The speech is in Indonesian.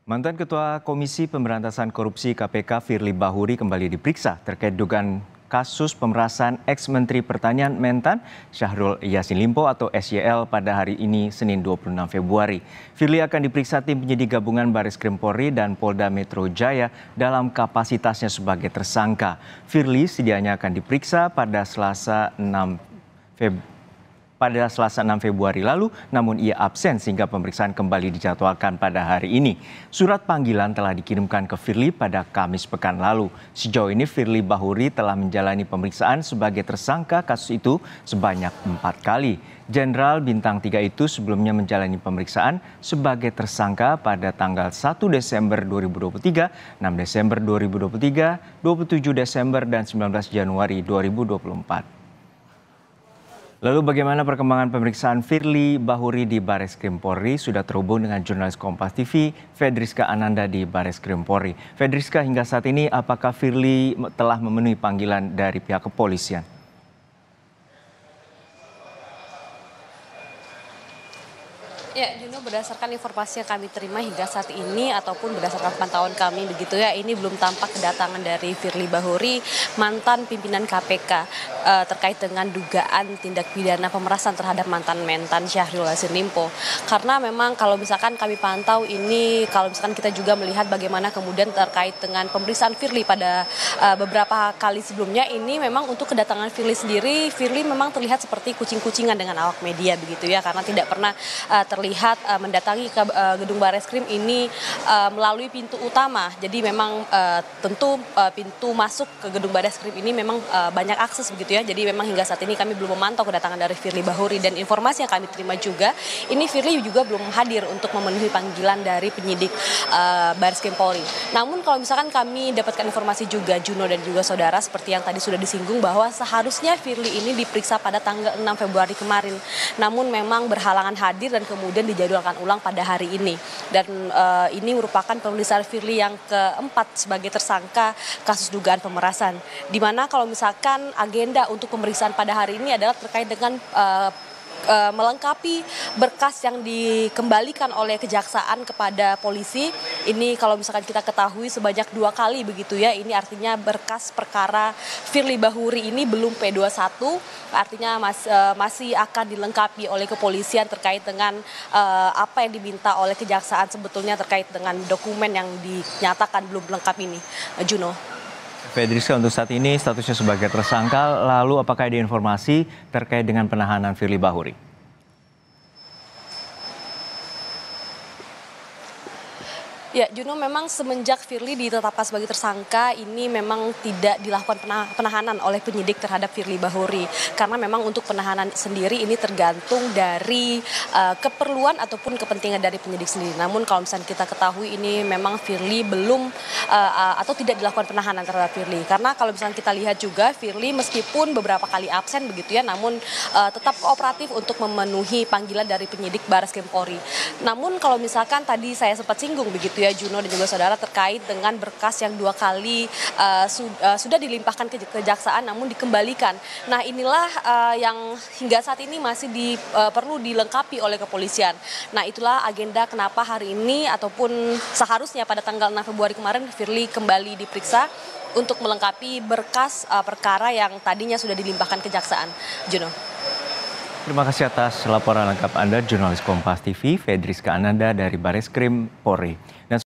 Mantan Ketua Komisi Pemberantasan Korupsi KPK Firly Bahuri kembali diperiksa terkait dugaan kasus pemerasan ex-Menteri Pertanian Mentan Syahrul Yassin Limpo atau SYL pada hari ini Senin 26 Februari. Firly akan diperiksa tim penyidik gabungan Baris Krim Polri dan Polda Metro Jaya dalam kapasitasnya sebagai tersangka. Firly sedianya akan diperiksa pada Selasa 6 Februari lalu, namun ia absen sehingga pemeriksaan kembali dijadwalkan pada hari ini. Surat panggilan telah dikirimkan ke Firly pada Kamis pekan lalu. Sejauh ini Firly Bahuri telah menjalani pemeriksaan sebagai tersangka kasus itu sebanyak 4 kali. Jenderal Bintang 3 itu sebelumnya menjalani pemeriksaan sebagai tersangka pada tanggal 1 Desember 2023, 6 Desember 2023, 27 Desember, dan 19 Januari 2024. Lalu bagaimana perkembangan pemeriksaan Firly Bahuri di Baris Krim Polri? Sudah terhubung dengan jurnalis Kompas TV, Fedriska Ananda di Baris Krim Polri. Fedriska, hingga saat ini apakah Firly telah memenuhi panggilan dari pihak kepolisian? Ya, Juno, berdasarkan informasi yang kami terima hingga saat ini ataupun berdasarkan pantauan kami begitu ya, ini belum tampak kedatangan dari Firly Bahuri, mantan pimpinan KPK terkait dengan dugaan tindak pidana pemerasan terhadap mantan Mentan Syahrul Yassin Limpo. Karena memang kalau misalkan kami pantau ini, kalau misalkan kita juga melihat bagaimana kemudian terkait dengan pemeriksaan Firly pada beberapa kali sebelumnya, ini memang untuk kedatangan Firly sendiri, Firly memang terlihat seperti kucing-kucingan dengan awak media begitu ya, karena tidak pernah terlihat mendatangi ke gedung Bareskrim ini melalui pintu utama. Jadi memang tentu pintu masuk ke gedung Bareskrim ini memang banyak akses begitu ya. Jadi memang hingga saat ini kami belum memantau kedatangan dari Firly Bahuri, dan informasi yang kami terima juga ini Firly juga belum hadir untuk memenuhi panggilan dari penyidik Baris Krim Polri. Namun kalau misalkan kami dapatkan informasi juga, Juno dan juga saudara, seperti yang tadi sudah disinggung bahwa seharusnya Firly ini diperiksa pada tanggal 6 Februari kemarin. Namun memang berhalangan hadir dan kemudian dijadwalkan ulang pada hari ini. Dan ini merupakan pemeriksaan Firly yang keempat sebagai tersangka kasus dugaan pemerasan. Di mana kalau misalkan agenda untuk pemeriksaan pada hari ini adalah terkait dengan melengkapi berkas yang dikembalikan oleh kejaksaan kepada polisi. Ini kalau misalkan kita ketahui sebanyak 2 kali begitu ya. Ini artinya berkas perkara Firly Bahuri ini belum P21, artinya masih akan dilengkapi oleh kepolisian terkait dengan apa yang diminta oleh kejaksaan sebetulnya terkait dengan dokumen yang dinyatakan belum lengkap ini. Juno. Fedriska, untuk saat ini statusnya sebagai tersangka, lalu apakah ada informasi terkait dengan penahanan Firly Bahuri? Ya, Juno, memang semenjak Firly ditetapkan sebagai tersangka, ini memang tidak dilakukan penahanan oleh penyidik terhadap Firly Bahuri. Karena memang untuk penahanan sendiri ini tergantung dari keperluan ataupun kepentingan dari penyidik sendiri. Namun kalau misalnya kita ketahui ini memang Firly belum atau tidak dilakukan penahanan terhadap Firly. Karena kalau misalnya kita lihat juga Firly meskipun beberapa kali absen begitu ya, namun tetap kooperatif untuk memenuhi panggilan dari penyidik Baris Krim Polri. Namun kalau misalkan tadi saya sempat singgung begitu ya, Juno dan juga saudara, terkait dengan berkas yang 2 kali sudah dilimpahkan ke kejaksaan namun dikembalikan. Nah, inilah yang hingga saat ini masih perlu dilengkapi oleh kepolisian. Nah, itulah agenda kenapa hari ini ataupun seharusnya pada tanggal 6 Februari kemarin Firly kembali diperiksa untuk melengkapi berkas perkara yang tadinya sudah dilimpahkan kejaksaan. Juno. Terima kasih atas laporan lengkap Anda, jurnalis Kompas TV, Fedriska Ananda dari Baris Krim Polri. Dan